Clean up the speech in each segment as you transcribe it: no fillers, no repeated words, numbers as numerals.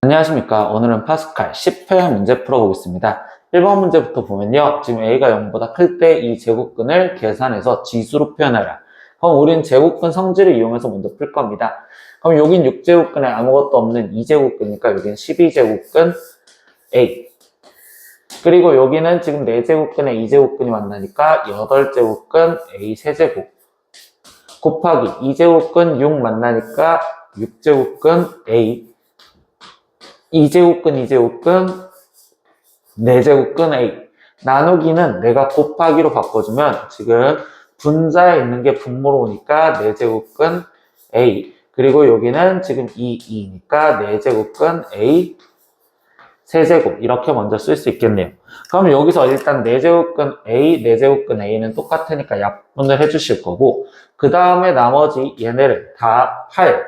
안녕하십니까. 오늘은 파스칼 10회 문제 풀어보겠습니다. 1번 문제부터 보면요. 지금 a가 0보다 클 때 이 제곱근을 계산해서 지수로 표현하라. 그럼 우린 제곱근 성질을 이용해서 먼저 풀 겁니다. 그럼 여긴 6제곱근에 아무것도 없는 2제곱근이니까 여기는 12제곱근 a. 그리고 여기는 지금 4제곱근에 2제곱근이 만나니까 8제곱근 a 세제곱. 곱하기 2제곱근 6 만나니까 6제곱근 a. 2제곱근, 2제곱근, 4제곱근 A. 나누기는 내가 곱하기로 바꿔주면 지금 분자에 있는 게 분모로 오니까 4제곱근 A. 그리고 여기는 지금 2니까 4제곱근 A 세제곱. 이렇게 먼저 쓸 수 있겠네요. 그럼 여기서 일단 4제곱근 A, 4제곱근 A는 똑같으니까 약분을 해주실 거고, 그 다음에 나머지 얘네를 다 8,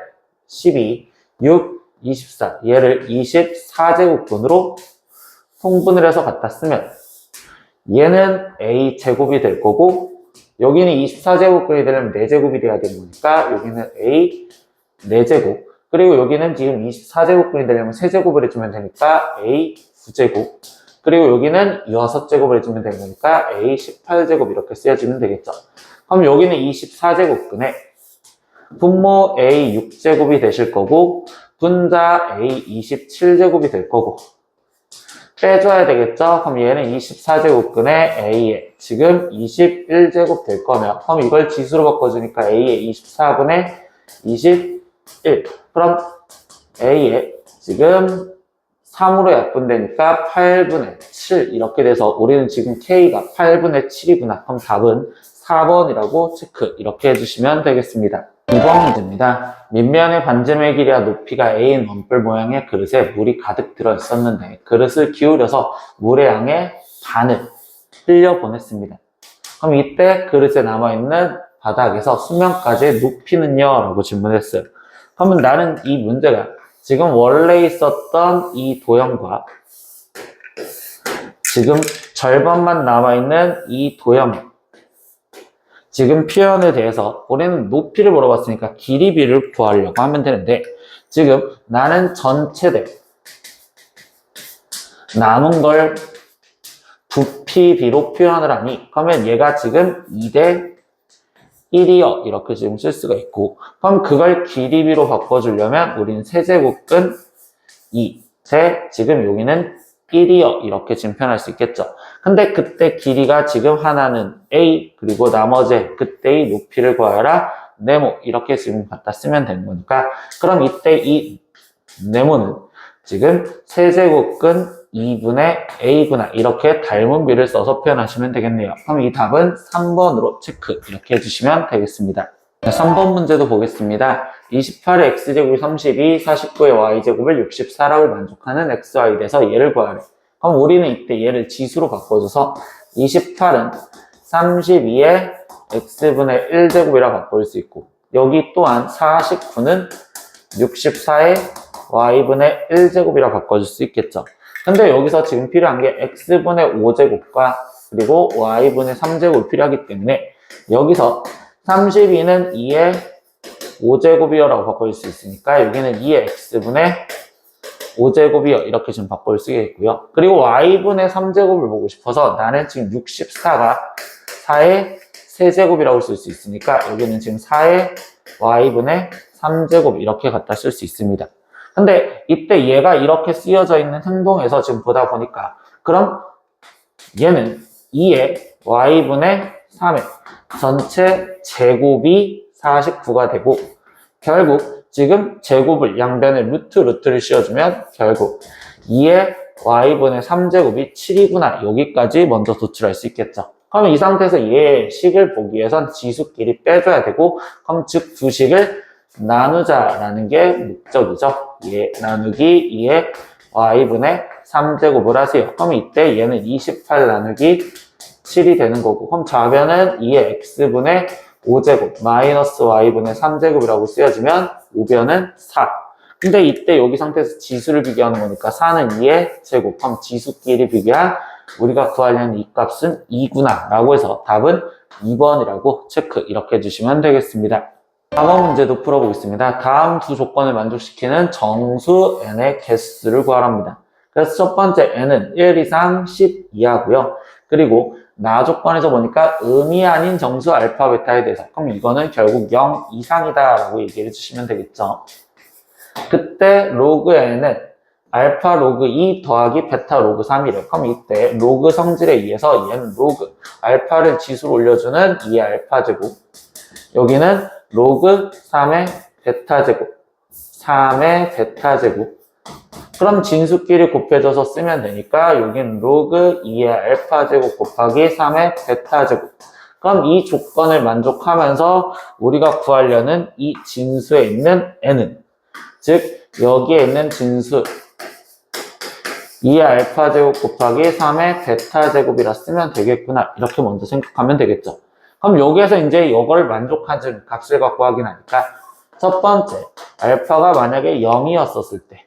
12, 6, 24, 얘를 24제곱근으로 통분을 해서 갖다 쓰면 얘는 a제곱이 될 거고 여기는 24제곱근이 되려면 4제곱이 돼야 되는 거니까 여기는 a 4제곱 그리고 여기는 지금 24제곱근이 되려면 3제곱을 해주면 되니까 a 9제곱 그리고 여기는 6제곱을 해주면 되는 거니까 a 18제곱 이렇게 쓰여지면 되겠죠. 그럼 여기는 24제곱근에 분모 a 6제곱이 되실 거고 분자 a 27제곱이 될 거고 빼줘야 되겠죠? 그럼 얘는 24제곱근에 a에 지금 21제곱 될 거면 그럼 이걸 지수로 바꿔주니까 a에 24분의 21 그럼 a에 지금 3으로 약분되니까 8분의 7 이렇게 돼서 우리는 지금 k가 8분의 7이구나. 그럼 답은 4번이라고 체크 이렇게 해주시면 되겠습니다. 2번 문제입니다. 밑면의 반지름의 길이와 높이가 A인 원뿔 모양의 그릇에 물이 가득 들어있었는데 그릇을 기울여서 물의 양의 반을 흘려보냈습니다. 그럼 이때 그릇에 남아있는 바닥에서 수면까지의 높이는요? 라고 질문했어요. 그러면 나는 이 문제가 지금 원래 있었던 이 도형과 지금 절반만 남아있는 이 도형 지금 표현에 대해서 우리는 높이를 물어봤으니까 길이비를 구하려고 하면 되는데 지금 나는 전체대 남은 걸 부피비로 표현을 하니 그러면 얘가 지금 2대 1이요 이렇게 지금 쓸 수가 있고 그럼 그걸 길이비로 바꿔주려면 우리는 세제곱근 2 지금 여기는 1이요 이렇게 지금 표현할 수 있겠죠. 근데 그때 길이가 지금 하나는 a 그리고 나머지 그때의 높이를 구하여라 네모 이렇게 지금 갖다 쓰면 되는 거니까 그럼 이때 이 네모는 지금 세제곱근 2분의 a구나 이렇게 닮은 비를 써서 표현하시면 되겠네요. 그럼 이 답은 3번으로 체크 이렇게 해주시면 되겠습니다. 3번 문제도 보겠습니다. 28의 x제곱이 32, 49의 y제곱을 64라고 만족하는 xy에 대해서 얘를 구하래. 그럼 우리는 이때 얘를 지수로 바꿔줘서 28은 32의 x분의 1제곱이라 바꿀 수 있고 여기 또한 49는 64의 y분의 1제곱이라 바꿔줄 수 있겠죠. 근데 여기서 지금 필요한 게 x분의 5제곱과 그리고 y분의 3제곱이 필요하기 때문에 여기서 32는 2의 5제곱이요 라고 바꿀 수 있으니까 여기는 2의 x분의 5제곱이요 이렇게 지금 바꿀 수 있겠고요. 그리고 y분의 3제곱을 보고 싶어서 나는 지금 64가 4의 세제곱이라고 쓸 수 있으니까 여기는 지금 4의 y분의 3제곱 이렇게 갖다 쓸 수 있습니다. 근데 이때 얘가 이렇게 쓰여져 있는 행동에서 지금 보다 보니까 그럼 얘는 2의 y분의 3의 전체 제곱이 49가 되고 결국 지금 제곱을 양변에 루트를 씌워주면 결국 2의 y분의 3제곱이 7이구나 여기까지 먼저 도출할 수 있겠죠. 그러면 이 상태에서 얘의 식을 보기 위해선 지수끼리 빼줘야 되고 그럼 즉 두 식을 나누자라는 게 목적이죠. 얘 나누기 2의 y분의 3제곱을 하세요. 그럼 이때 얘는 28 나누기 7이 되는 거고 그럼 좌변은 2의 x분의 5제곱 마이너스 y분의 3제곱이라고 쓰여지면 우변은 4. 근데 이때 여기 상태에서 지수를 비교하는 거니까 4는 2의 제곱 그럼 지수끼리 비교한 우리가 구하려는 이 값은 2구나 라고 해서 답은 2번이라고 체크 이렇게 해주시면 되겠습니다. 다음 문제도 풀어보겠습니다. 다음 두 조건을 만족시키는 정수 n의 개수를 구하랍니다. 그래서 첫 번째 n은 1 이상 10 이하고요. 그리고 나 조건에서 보니까 음이 아닌 정수 알파 베타에 대해서 그럼 이거는 결국 0 이상이다 라고 얘기해 주시면 되겠죠. 그때 로그 n은 알파 로그 2 더하기 베타 로그 3이래. 그럼 이때 로그 성질에 의해서 얘는 로그 알파를 지수로 올려주는 2의 알파 제곱, 여기는 로그 3의 베타 제곱, 3의 베타 제곱. 그럼 진수끼리 곱해져서 쓰면 되니까 여기는 로그 2의 알파 제곱 곱하기 3의 베타 제곱. 그럼 이 조건을 만족하면서 우리가 구하려는 이 진수에 있는 n은, 즉 여기에 있는 진수 2의 알파 제곱 곱하기 3의 베타 제곱이라 쓰면 되겠구나. 이렇게 먼저 생각하면 되겠죠. 그럼 여기에서 이제 이걸 만족하는 값을 갖고 확인하니까 첫 번째, 알파가 만약에 0이었었을 때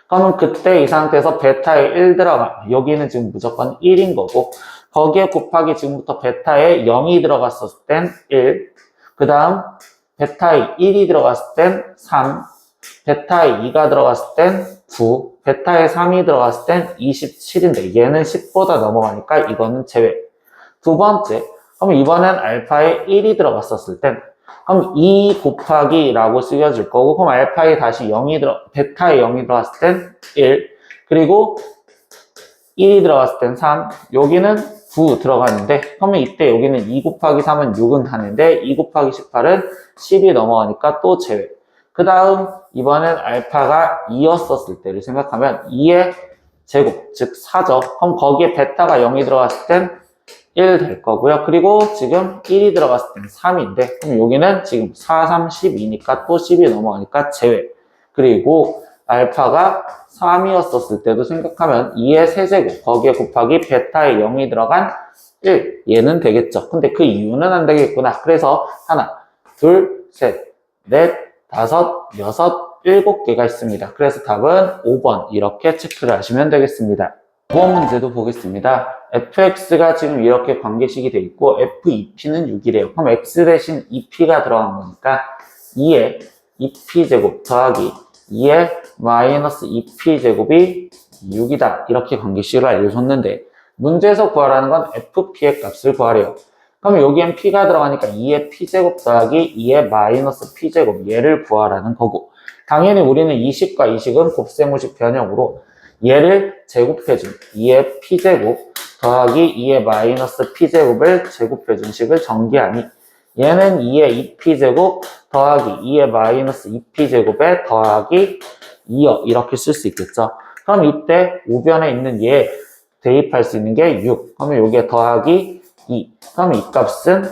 그러면 그때 이 상태에서 베타에 1 들어가, 여기는 지금 무조건 1인 거고 거기에 곱하기 지금부터 베타에 0이 들어갔었을 땐 1, 그 다음 베타에 1이 들어갔을 땐 3, 베타에 2가 들어갔을 땐 9, 베타에 3이 들어갔을 땐 27인데 얘는 10보다 넘어가니까 이거는 제외. 두 번째, 그럼 이번엔 알파에 1이 들어갔었을 땐 그럼 2 곱하기라고 쓰여질 거고, 그럼 알파에 다시 베타에 0이 들어갔을 땐 1, 그리고 1이 들어갔을 땐 3, 여기는 9 들어가는데, 그러면 이때 여기는 2 곱하기 3은 6은 가는데, 2 곱하기 18은 10이 넘어가니까 또 제외. 그 다음, 이번엔 알파가 2였었을 때를 생각하면 2의 제곱, 즉 4죠. 그럼 거기에 베타가 0이 들어갔을 땐 1 될 거고요. 그리고 지금 1이 들어갔을 때는 3인데 그럼 여기는 지금 4, 3, 12니까 또 10이 넘어가니까 제외. 그리고 알파가 3이었었을 때도 생각하면 2의 세제곱 거기에 곱하기 베타에 0이 들어간 1 얘는 되겠죠. 근데 그 이유는 안 되겠구나. 그래서 하나, 둘, 셋, 넷, 다섯, 여섯, 7개가 있습니다. 그래서 답은 5번 이렇게 체크를 하시면 되겠습니다. 5번 문제도 보겠습니다. fx가 지금 이렇게 관계식이 돼 있고 f2p는 6이래요. 그럼 x 대신 2p가 들어간 거니까 2의 2p제곱 더하기 2의 마이너스 2p제곱이 6이다. 이렇게 관계식을 알려줬는데 문제에서 구하라는 건 fp의 값을 구하래요. 그럼 여기엔 p가 들어가니까 2의 p제곱 더하기 2의 마이너스 p제곱 얘를 구하라는 거고, 당연히 우리는 이식과 이식은 곱셈우식 변형으로 얘를 제곱해준 2의 p제곱 더하기 2의 마이너스 p제곱을 제곱해준 식을 전개하니 얘는 2의 2p제곱 더하기 2의 마이너스 2p제곱에 더하기 2여 이렇게 쓸 수 있겠죠. 그럼 이때 우변에 있는 얘 대입할 수 있는 게 6. 그러면 여기에 더하기 2. 그럼 이 값은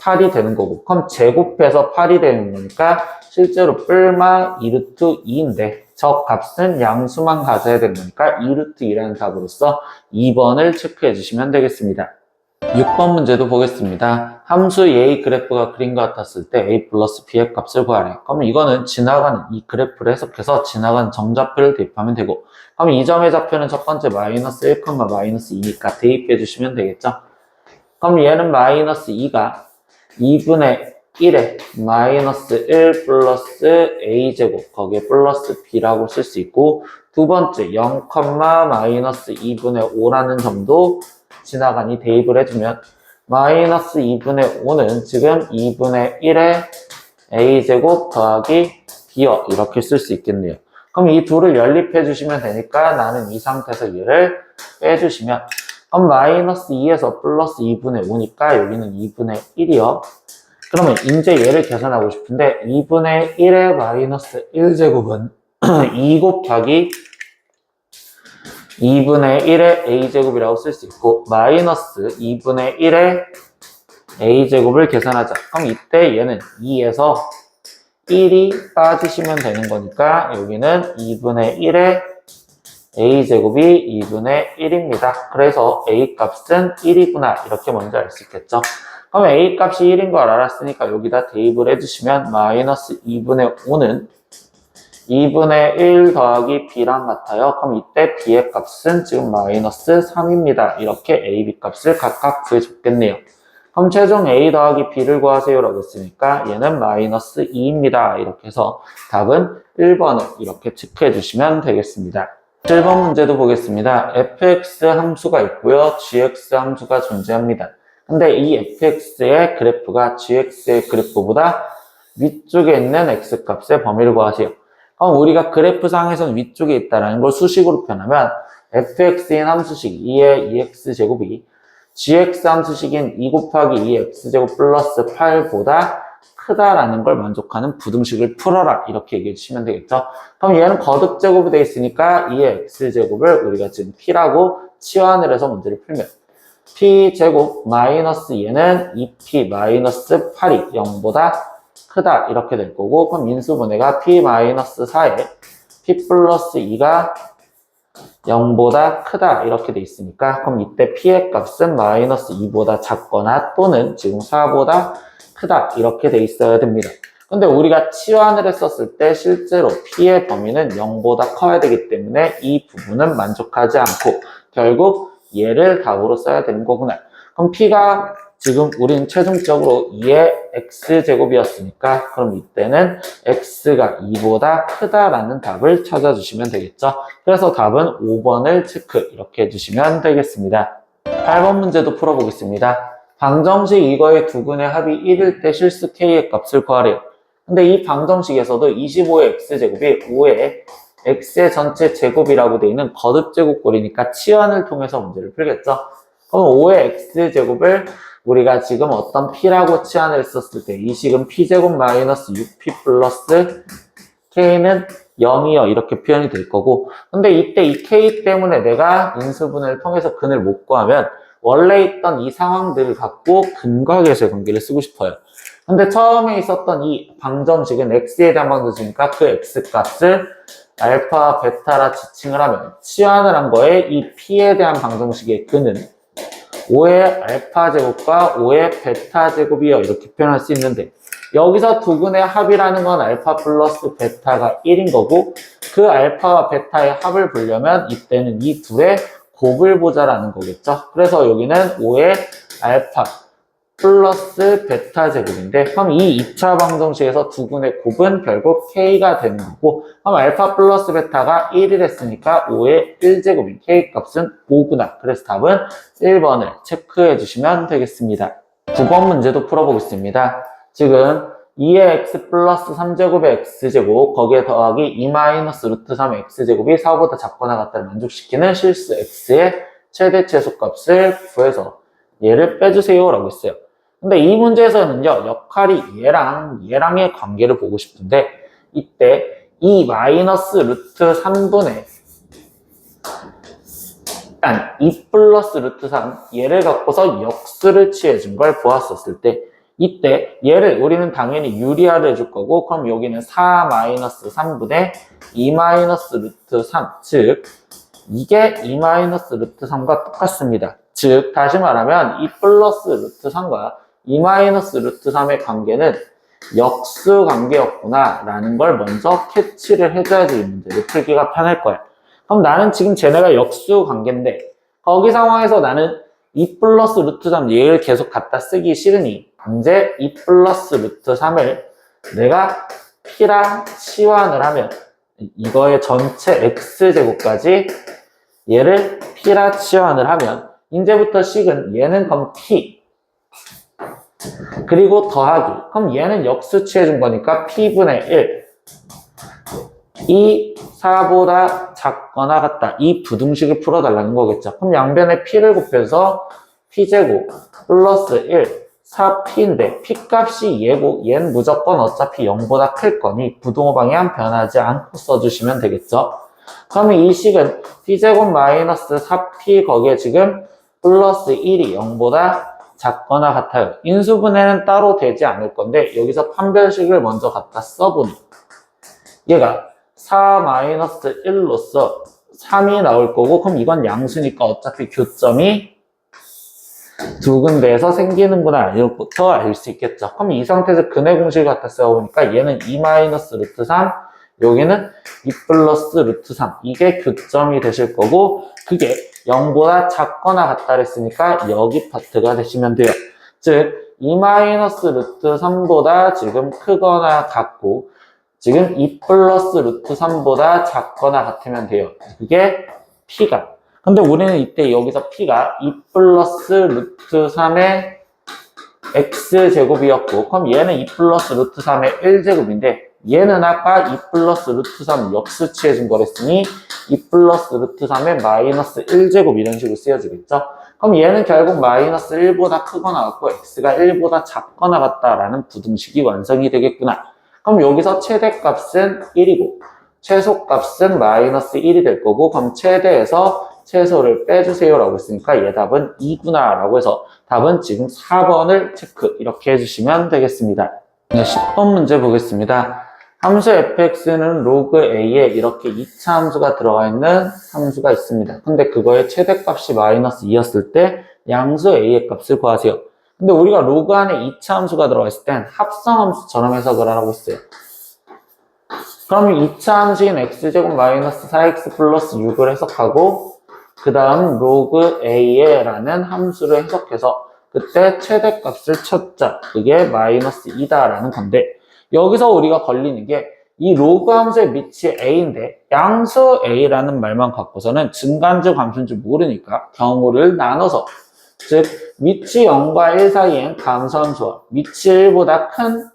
8이 되는 거고, 그럼 제곱해서 8이 되는 거니까 실제로 뿔마 2루트 2인데 저 값은 양수만 가져야 되는 거니까 2루트 2라는 답으로서 2번을 체크해 주시면 되겠습니다. 6번 문제도 보겠습니다. 함수 A 그래프가 그린 것 같았을 때 A 플러스 B의 값을 구하래. 그러면 이거는 지나가는 이 그래프를 해석해서 지나가는 점좌표를 대입하면 되고, 그럼 이 점의 좌표는 첫 번째 마이너스 1, 마이너스 2니까 대입해 주시면 되겠죠. 그럼 얘는 마이너스 2가 2분의 1에 마이너스 1 플러스 a제곱 거기에 플러스 b라고 쓸 수 있고, 두 번째 0, 마이너스 2분의 5라는 점도 지나가니 대입을 해주면 마이너스 2분의 5는 지금 2분의 1에 a제곱 더하기 b여 이렇게 쓸 수 있겠네요. 그럼 이 둘을 연립해 주시면 되니까 나는 이 상태에서 얘를 빼주시면 그럼 마이너스 2에서 플러스 2분의 5니까 여기는 2분의 1이요. 그러면 이제 얘를 계산하고 싶은데 2분의 1의 마이너스 1제곱은 2 곱하기 2분의 1의 a제곱이라고 쓸 수 있고, 마이너스 2분의 1의 a제곱을 계산하자. 그럼 이때 얘는 2에서 1이 빠지시면 되는 거니까 여기는 2분의 1의 a제곱이 2분의 1입니다. 그래서 a값은 1이구나 이렇게 먼저 알 수 있겠죠. 그럼 a값이 1인 걸 알았으니까 여기다 대입을 해주시면 마이너스 2분의 5는 2분의 1 더하기 b랑 같아요. 그럼 이때 b의 값은 지금 마이너스 3입니다. 이렇게 a, b 값을 각각 구해줬겠네요. 그럼 최종 A 더하기 B를 구하세요 라고 했으니까 얘는 마이너스 2입니다. 이렇게 해서 답은 1번을 이렇게 체크해 주시면 되겠습니다. 7번 문제도 보겠습니다. fx 함수가 있고요. gx 함수가 존재합니다. 근데 이 fx의 그래프가 gx의 그래프보다 위쪽에 있는 x값의 범위를 구하세요. 그럼 우리가 그래프상에서는 위쪽에 있다는 걸 수식으로 표현하면 fx인 함수식 2의 2x제곱이 gx 함수식인 2 곱하기 2x제곱 플러스 8보다 크다라는 걸 만족하는 부등식을 풀어라 이렇게 얘기해 주시면 되겠죠. 그럼 얘는 거듭제곱이 되어 있으니까 2의 x제곱을 우리가 지금 p라고 치환을 해서 문제를 풀면 p제곱 마이너스 얘는 2p 마이너스 8이 0보다 크다 이렇게 될 거고, 그럼 인수분해가 p 마이너스 4에 p 플러스 2가 0보다 크다 이렇게 돼 있으니까 그럼 이때 p의 값은 마이너스 2보다 작거나 또는 지금 4보다 크다 이렇게 돼 있어야 됩니다. 근데 우리가 치환을 했었을 때 실제로 p의 범위는 0보다 커야 되기 때문에 이 부분은 만족하지 않고 결국 얘를 답으로 써야 되는 거구나. 그럼 p가 지금 우린 최종적으로 2의 x제곱이었으니까 그럼 이때는 x가 2보다 크다라는 답을 찾아주시면 되겠죠. 그래서 답은 5번을 체크 이렇게 해주시면 되겠습니다. 8번 문제도 풀어보겠습니다. 방정식 이거의 두근의 합이 1일 때 실수 k의 값을 구하래요. 근데 이 방정식에서도 25의 x제곱이 5의 x의 전체 제곱이라고 되어 있는 거듭제곱꼴이니까 치환을 통해서 문제를 풀겠죠. 그럼 5의 x제곱을 우리가 지금 어떤 p라고 치환을 했었을 때 이 식은 p제곱 마이너스 6p 플러스 k는 0이요 이렇게 표현이 될 거고, 근데 이때 이 k 때문에 내가 인수분해를 통해서 근을 못 구하면 원래 있던 이 상황들을 갖고 근과 계수의 관계를 쓰고 싶어요. 근데 처음에 있었던 이 방정식은 x에 대한 방정식이니까 그 x값을 알파, 베타라 지칭을 하면 치환을 한 거에 이 p에 대한 방정식의 근은 5의 알파 제곱과 5의 베타 제곱이요 이렇게 표현할 수 있는데, 여기서 두근의 합이라는 건 알파 플러스 베타가 1인 거고, 그 알파와 베타의 합을 보려면 이때는 이 둘의 곱을 보자라는 거겠죠. 그래서 여기는 5의 알파 플러스 베타 제곱인데, 그럼 이 2차 방정식에서 두근의 곱은 결국 k가 되는 거고, 그럼 알파 플러스 베타가 1을 했으니까 5의 1제곱인 k 값은 5구나. 그래서 답은 1번을 체크해 주시면 되겠습니다. 9번 문제도 풀어보겠습니다. 지금 2의 x 플러스 3제곱의 x제곱 거기에 더하기 2 마이너스 루트 3의 x제곱이 4보다 작거나 같다를 만족시키는 실수 x의 최대 최소값을 구해서 얘를 빼주세요 라고 했어요. 근데 이 문제에서는요, 역할이 얘랑의 관계를 보고 싶은데, 이때 이 마이너스 루트 3분의 2 플러스 루트 3 얘를 갖고서 역수를 취해준 걸 보았었을 때, 이때 얘를 우리는 당연히 유리화를 해줄 거고, 그럼 여기는 4 마이너스 3분의 2 마이너스 루트 3, 즉 이게 2 마이너스 루트 3과 똑같습니다. 즉 다시 말하면 2 플러스 루트 3과 2 마이너스 루트 3의 관계는 역수 관계였구나 라는 걸 먼저 캐치를 해줘야지 이 문제를 풀기가 편할 거야. 그럼 나는 지금 쟤네가 역수 관계인데 거기 상황에서 나는 2 플러스 루트 3 얘를 계속 갖다 쓰기 싫으니 이제 2 플러스 루트 3을 내가 p랑 치환을 하면 이거의 전체 x제곱까지 얘를 p라 치환을 하면 이제부터 식은 얘는 그럼 p 그리고 더하기, 그럼 얘는 역수 취해준 거니까 p분의 1 이 4보다 작거나 같다 이 부등식을 풀어달라는 거겠죠. 그럼 양변에 p를 곱해서 p제곱 플러스 1 4p인데 p값이 얘고 얘는 무조건 어차피 0보다 클 거니 부동호 방향 변하지 않고 써주시면 되겠죠. 그러면 이 식은 p제곱 마이너스 4p 거기에 지금 플러스 1이 0보다 작거나 같아요. 인수분해는 따로 되지 않을 건데 여기서 판별식을 먼저 갖다 써보니 얘가 4 마이너스 1로서 3이 나올 거고, 그럼 이건 양수니까 어차피 교점이 두 군데에서 생기는구나 이것부터 알 수 있겠죠. 그럼 이 상태에서 근의 공식을 갖다 써보니까 얘는 2 마이너스 루트 3 여기는 2 플러스 루트 3 이게 교점이 되실 거고, 그게 0보다 작거나 같다 그랬으니까 여기 파트가 되시면 돼요. 즉, 2 마이너스 루트 3보다 지금 크거나 같고, 지금 2 플러스 루트 3보다 작거나 같으면 돼요. 그게 P가. 근데 우리는 이때 여기서 P가 2 플러스 루트 3의 X제곱이었고, 그럼 얘는 2 플러스 루트 3의 1제곱인데, 얘는 아까 2 플러스 루트 3 역수 취해준 거랬으니 2 플러스 루트 3의 마이너스 1제곱 이런 식으로 쓰여지겠죠? 그럼 얘는 결국 마이너스 1보다 크거나 같고 x가 1보다 작거나 같다라는 부등식이 완성이 되겠구나. 그럼 여기서 최대값은 1이고 최소값은 마이너스 1이 될 거고 그럼 최대에서 최소를 빼주세요 라고 했으니까 얘 답은 2구나 라고 해서 답은 지금 4번을 체크 이렇게 해주시면 되겠습니다. 네, 10번 문제 보겠습니다. 함수 fx는 로그 a에 이렇게 2차 함수가 들어가 있는 함수가 있습니다. 근데 그거의 최대값이 마이너스 2였을 때 양수 a의 값을 구하세요. 근데 우리가 로그 안에 2차 함수가 들어가 있을 땐 합성함수처럼 해석을 하라고 했어요. 그럼 2차 함수인 x제곱 마이너스 4x 플러스 6을 해석하고 그 다음 로그 a에 라는 함수를 해석해서 그때 최대값을 찾자. 그게 마이너스 2다라는 건데 여기서 우리가 걸리는 게 이 로그 함수의 밑이 a인데 양수 a라는 말만 갖고서는 증가인지 감소인지 모르니까 경우를 나눠서 즉 밑이 0과 1 사이엔 감소함수와 밑이 1보다 큰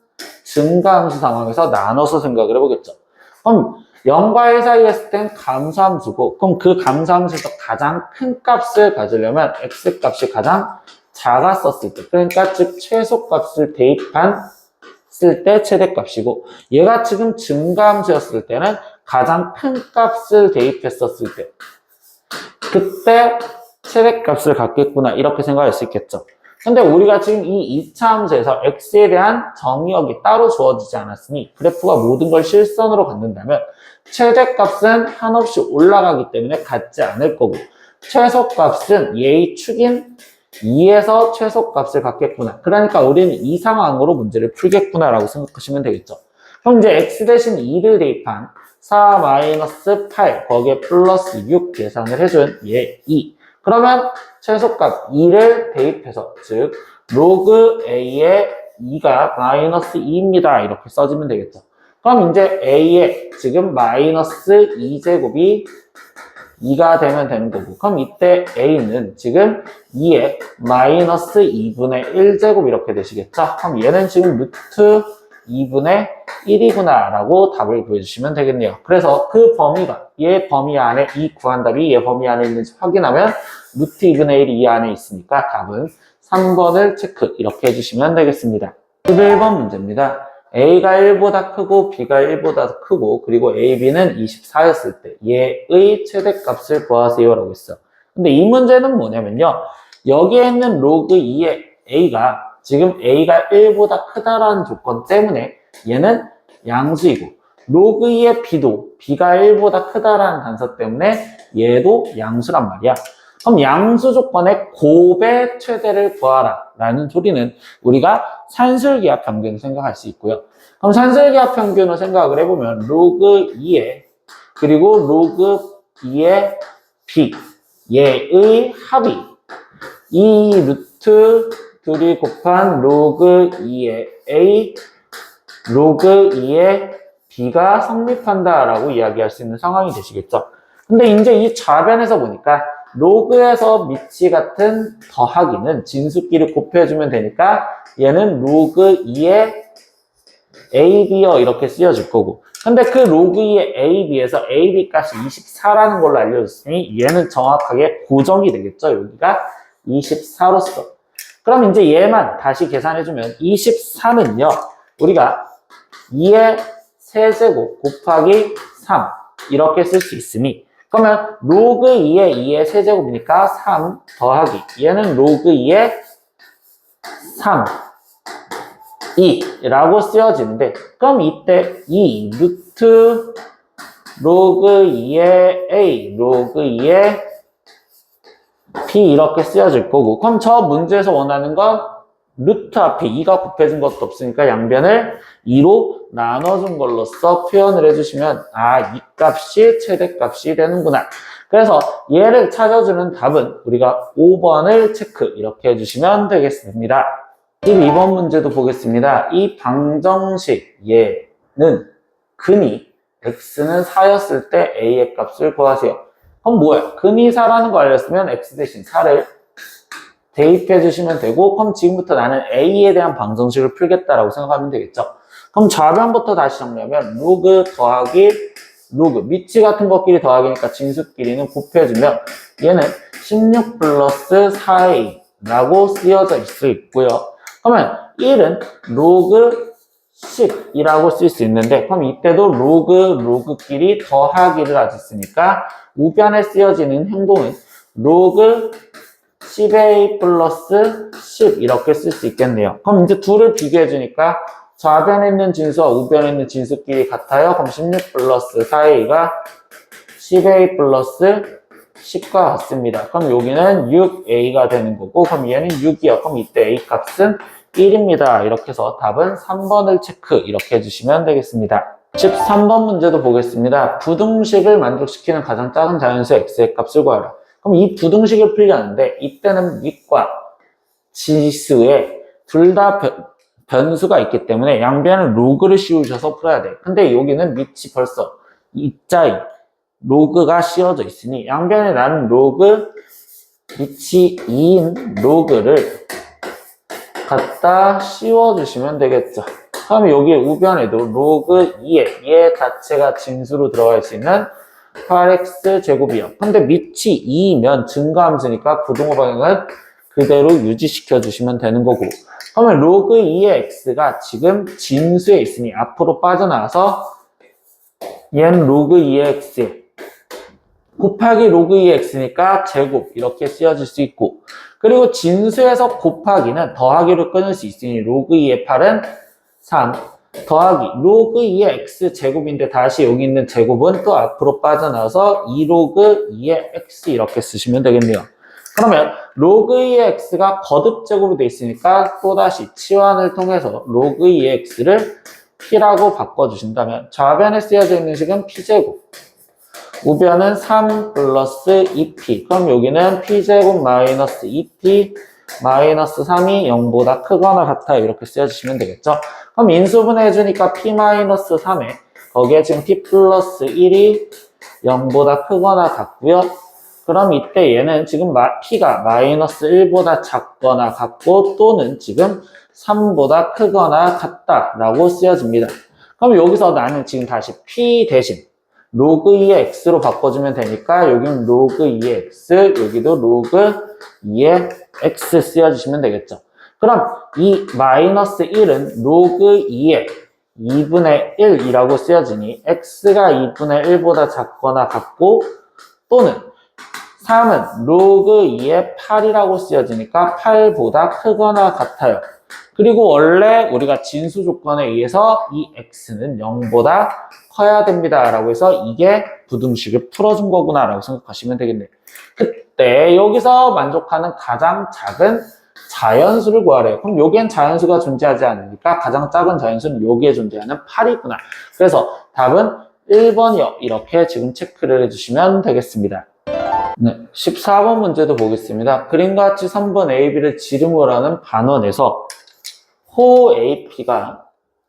증가함수 상황에서 나눠서 생각을 해보겠죠. 그럼 0과 1 사이에 있을 땐 감소함수고 그럼 그 감소함수에서 가장 큰 값을 가지려면 x값이 가장 작았었을 때 그러니까 즉 최소값을 대입한 쓸 때 최대값이고 얘가 지금 증가함수였을 때는 가장 큰 값을 대입했었을 때 그때 최대값을 갖겠구나 이렇게 생각할 수 있겠죠. 근데 우리가 지금 이 2차 함수에서 x에 대한 정의역이 따로 주어지지 않았으니 그래프가 모든 걸 실선으로 갖는다면 최대값은 한없이 올라가기 때문에 같지 않을 거고 최소값은 얘의 축인 2에서 최소값을 갖겠구나. 그러니까 우리는 이 상황으로 문제를 풀겠구나 라고 생각하시면 되겠죠. 그럼 이제 x 대신 2를 대입한 4-8 거기에 플러스 6 계산을 해준 얘 2. 그러면 최소값 2를 대입해서 즉 로그 a의 2가 마이너스 2입니다. 이렇게 써주면 되겠죠. 그럼 이제 a의 지금 마이너스 2제곱이 2가 되면 되는 거고 그럼 이때 a는 지금 2의 마이너스 2분의 1제곱 이렇게 되시겠죠? 그럼 얘는 지금 루트 2분의 1이구나 라고 답을 구해주시면 되겠네요. 그래서 그 범위가 얘 범위 안에 이 구한 답이 얘 범위 안에 있는지 확인하면 루트 2분의 1이 이 안에 있으니까 답은 3번을 체크 이렇게 해주시면 되겠습니다. 11번 문제입니다. A가 1보다 크고 B가 1보다 크고 그리고 A, B는 24였을 때 얘의 최대값을 구하세요 라고 했어. 근데 이 문제는 뭐냐면요. 여기에 있는 로그 2의 A가 지금 A가 1보다 크다라는 조건 때문에 얘는 양수이고 로그 2의 B도 B가 1보다 크다라는 단서 때문에 얘도 양수란 말이야. 그럼 양수 조건의 곱의 최대를 구하라 라는 소리는 우리가 산술기하 평균을 생각할 수 있고요. 그럼 산술기하 평균을 생각을 해보면 로그 2의 그리고 로그 2의 B 얘의 합이 이 루트 둘이 곱한 로그 2의 A 로그 2의 B가 성립한다 라고 이야기할 수 있는 상황이 되시겠죠. 근데 이제 이 좌변에서 보니까 로그에서 밑이 같은 더하기는 진수끼리 곱해주면 되니까 얘는 로그 2의 AB여 이렇게 쓰여질 거고 근데 그 로그 2의 AB에서 AB 값이 24라는 걸로 알려줬으니 얘는 정확하게 고정이 되겠죠. 여기가 24로서 그럼 이제 얘만 다시 계산해주면 24는요 우리가 2의 세제곱 곱하기 3 이렇게 쓸 수 있으니 그러면 로그 2의 2의 세제곱이니까 3 더하기 얘는 로그 2의 3 2라고 쓰여지는데 그럼 이때 이 루트 로그 2의 A 로그 2의 B 이렇게 쓰여질 거고 그럼 저 문제에서 원하는 건 루트 앞에 2가 곱해진 것도 없으니까 양변을 2로 나눠준 걸로써 표현을 해주시면 이 값이 최대값이 되는구나. 그래서 얘를 찾아주는 답은 우리가 5번을 체크 이렇게 해주시면 되겠습니다. 12번 문제도 보겠습니다. 이 방정식 얘는 근이 x는 4였을 때 a의 값을 구하세요. 그럼 뭐야? 근이 4라는 거 알렸으면 x 대신 4를 대입해 주시면 되고, 그럼 지금부터 나는 a에 대한 방정식을 풀겠다라고 생각하면 되겠죠. 그럼 좌변부터 다시 정리하면 로그 더하기 로그, 밑치 같은 것끼리 더하기니까 진수끼리는 곱해주면 얘는 16 플러스 4a라고 쓰여져 있을 수 있고요. 그러면 1은 로그 10이라고 쓸 수 있는데, 그럼 이때도 로그끼리 더하기를 하고 있으니까 우변에 쓰여지는 행동은 로그 10a 플러스 10 이렇게 쓸 수 있겠네요. 그럼 이제 둘을 비교해 주니까 좌변에 있는 진수와 우변에 있는 진수끼리 같아요. 그럼 16 플러스 4a가 10a 플러스 10과 같습니다. 그럼 여기는 6a가 되는 거고, 그럼 얘는 6이요. 그럼 이때 a 값은 1입니다. 이렇게 해서 답은 3번을 체크 이렇게 해주시면 되겠습니다. 13번 문제도 보겠습니다. 부등식을 만족시키는 가장 작은 자연수 x의 값을 구하라. 그럼 이 부등식을 풀려는데 이때는 밑과 지수에 둘 다 변수가 있기 때문에 양변은 로그를 씌우셔서 풀어야 돼. 근데 여기는 밑이 벌써 이자에 로그가 씌워져 있으니 양변에 나는 로그 밑이 2인 로그를 갖다 씌워주시면 되겠죠. 그럼 여기 우변에도 로그 2에 얘 자체가 진수로 들어가 있는 8x 제곱이요. 근데 밑이 2면 증가함수니까 부등호 방향은 그대로 유지시켜 주시면 되는 거고, 그러면 로그 2의 x가 지금 진수에 있으니 앞으로 빠져나와서 얘는 로그 2의 x 곱하기 로그 2의 x니까 제곱 이렇게 쓰여질 수 있고, 그리고 진수에서 곱하기는 더하기로 끊을 수 있으니 로그 2의 8은 3 더하기 로그 2의 x 제곱인데 다시 여기 있는 제곱은 또 앞으로 빠져나와서 2로그 2의 x 이렇게 쓰시면 되겠네요. 그러면 로그 2의 x가 거듭 제곱이 되어 있으니까 또다시 치환을 통해서 로그 2의 x를 p라고 바꿔주신다면 좌변에 쓰여져 있는 식은 p제곱, 우변은 3 플러스 2p. 그럼 여기는 p제곱 마이너스 2p 마이너스 3이 0보다 크거나 같아요. 이렇게 쓰여주시면 되겠죠. 그럼 인수분해 해주니까 p 마이너스 3에 거기에 지금 p 플러스 1이 0보다 크거나 같고요. 그럼 이때 얘는 지금 p가 마이너스 1보다 작거나 같고 또는 지금 3보다 크거나 같다라고 쓰여집니다. 그럼 여기서 나는 지금 다시 p 대신 로그 2의 x로 바꿔주면 되니까 여기는 로그 2의 x, 여기도 로그 2의 x 쓰여주시면 되겠죠. 그럼 이 마이너스 1은 로그 2의 2분의 1이라고 쓰여지니 x가 2분의 1보다 작거나 같고 또는 3은 로그 2의 8이라고 쓰여지니까 8보다 크거나 같아요. 그리고 원래 우리가 진수 조건에 의해서 이 x는 0보다 커야 됩니다 라고 해서 이게 부등식을 풀어준 거구나 라고 생각하시면 되겠네요. 그때 여기서 만족하는 가장 작은 자연수를 구하래요. 그럼 여기엔 자연수가 존재하지 않으니까 가장 작은 자연수는 여기에 존재하는 8이구나. 그래서 답은 1번이요. 이렇게 지금 체크를 해주시면 되겠습니다. 네, 14번 문제도 보겠습니다. 그림과 같이 3번 AB를 지름으로 하는 반원에서 호 AP가,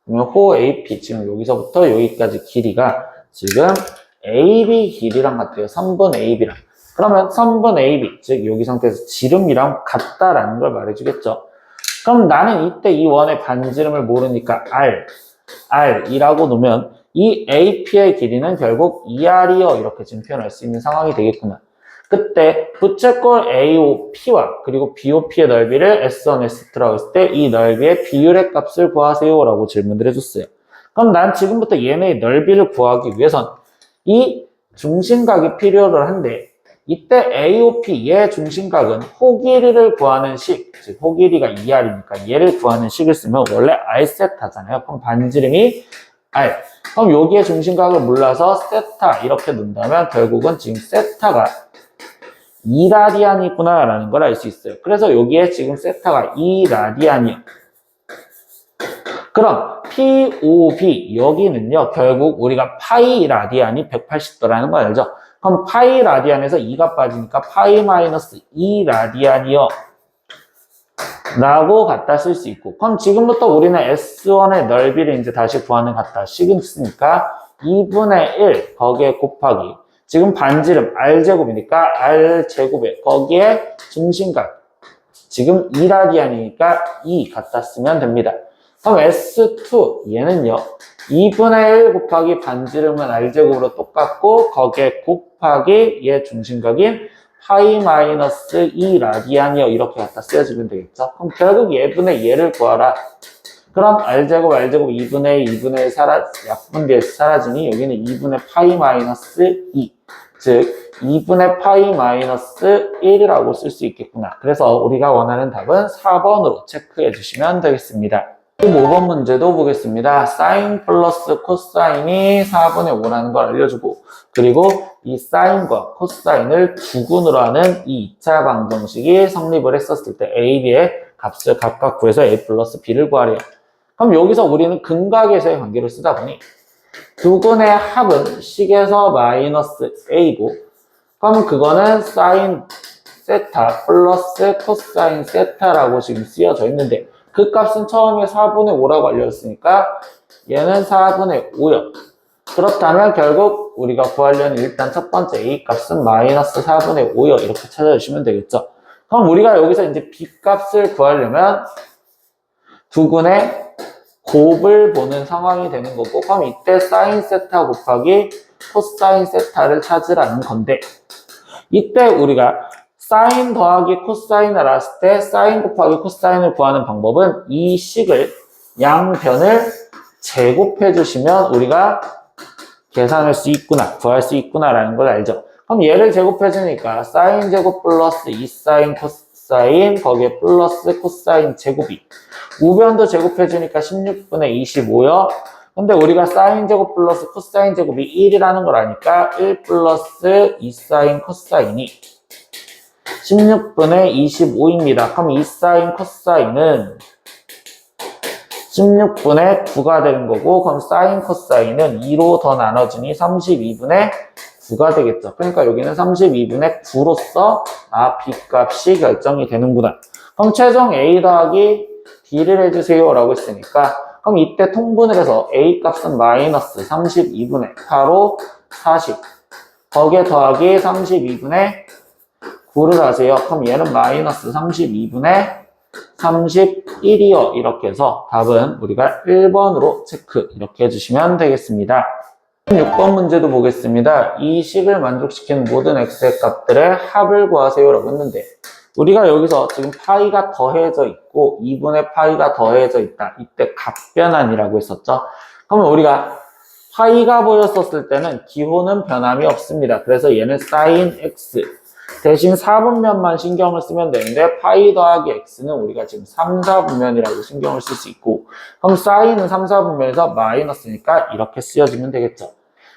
호 AP, 지금 여기서부터 여기까지 길이가 지금 AB 길이랑 같아요. 3번 AB랑. 그러면 3번 AB, 즉 여기 상태에서 지름이랑 같다라는 걸 말해주겠죠. 그럼 나는 이때 이 원의 반지름을 모르니까 R이라고 놓으면 이 AP의 길이는 결국 2R이요. 이렇게 지금 표현할 수 있는 상황이 되겠구나. 그때 부채꼴 AOP와 그리고 BOP의 넓이를 S1, S2라고 했을 때 이 넓이의 비율의 값을 구하세요 라고 질문을 해줬어요. 그럼 난 지금부터 얘네의 넓이를 구하기 위해선 이 중심각이 필요를 한데 이때 AOP, 얘 중심각은 호 길이를 구하는 식, 즉 호 길이가 2R이니까 얘를 구하는 식을 쓰면 원래 R 세타잖아요. 그럼 반지름이 R. 그럼 여기에 중심각을 몰라서 세타 이렇게 놓는다면 결국은 지금 세타가 2라디안이구나 라는 걸 알 수 있어요. 그래서 여기에 지금 세타가 2라디안이요. 그럼 POB 여기는요 결국 우리가 파이 라디안이 180도라는 거 알죠? 그럼 파이 라디안에서 2가 빠지니까 파이 마이너스 2 라디안이요. 라고 갖다 쓸 수 있고, 그럼 지금부터 우리는 S1의 넓이를 이제 다시 구하는 갖다 식으니까 2분의 1 거기에 곱하기, 지금 반지름 R제곱이니까 R제곱에 거기에 중심각 지금 2라디안이니까 2 갖다 쓰면 됩니다. 그럼 S2 얘는요 2분의 1 곱하기 반지름은 R제곱으로 똑같고 거기에 곱하기 얘 중심각인 파이 마이너스 2 라디안이요 이렇게 갖다 쓰여주면 되겠죠. 그럼 결국 얘분의 얘를 구하라. 그럼 R제곱 2분의 2분의 1 약분돼서 사라지니 여기는 2분의 파이 마이너스 2 즉 2분의 파이 마이너스 1이라고 쓸 수 있겠구나. 그래서 우리가 원하는 답은 4번으로 체크해 주시면 되겠습니다. 5번 문제도 보겠습니다. 사인 플러스 코사인이 4분의 5라는 걸 알려주고, 그리고 이 사인과 코사인을 두근으로 하는 이 2차 방정식이 성립을 했었을 때 A, B의 값을 각각 구해서 A 플러스 B를 구하래요. 그럼 여기서 우리는 근각에서의 관계를 쓰다 보니 두근의 합은 식에서 마이너스 A고, 그럼 그거는 사인 세타 플러스 코사인 세타라고 지금 쓰여져 있는데 그 값은 처음에 4분의 5라고 알려줬으니까 얘는 4분의 5요. 그렇다면 결국 우리가 구하려는 일단 첫 번째 A 값은 마이너스 4분의 5요. 이렇게 찾아주시면 되겠죠. 그럼 우리가 여기서 이제 B 값을 구하려면 두근의 곱을 보는 상황이 되는 거고, 그럼 이때 사인 세타 곱하기 코사인 세타를 찾으라는 건데, 이때 우리가 사인 더하기 코사인을 알았을 때 사인 곱하기 코사인을 구하는 방법은 이 식을 양변을 제곱해 주시면 우리가 계산할 수 있구나, 구할 수 있구나 라는 걸 알죠. 그럼 얘를 제곱해 주니까 사인 제곱 플러스 2사인 코사인 거기에 플러스 코사인 제곱이 우변도 제곱해 주니까 16분의 25요. 근데 우리가 사인 제곱 플러스 코사인 제곱이 1이라는 걸 아니까 1 플러스 2사인 코사인이 16분의 25입니다. 그럼 2사인 코사인은 16분의 9가 되는 거고, 그럼 사인 코사인은 2로 더 나눠주니 32분의 9가 되겠죠. 그러니까 여기는 32분의 9로서 B 값이 결정이 되는구나. 그럼 최종 A 더하기 B를 해주세요 라고 했으니까, 그럼 이때 통분을 해서 A 값은 마이너스 32분의 8로 40 거기에 더하기 32분의 9를 하세요. 그럼 얘는 마이너스 32분의 31이요. 이렇게 해서 답은 우리가 1번으로 체크 이렇게 해주시면 되겠습니다. 6번 문제도 보겠습니다. 이 식을 만족시키는 모든 x의 값들의 합을 구하세요 라고 했는데, 우리가 여기서 지금 파이가 더해져 있고 2분의 파이가 더해져 있다. 이때 값변환이라고 했었죠. 그러면 우리가 파이가 보였었을 때는 기호는 변함이 없습니다. 그래서 얘는 sin x 대신 4분면만 신경을 쓰면 되는데 파이 더하기 x는 우리가 지금 3, 4분면이라고 신경을 쓸 수 있고, 그럼 sin은 3, 4분면에서 마이너스니까 이렇게 쓰여지면 되겠죠.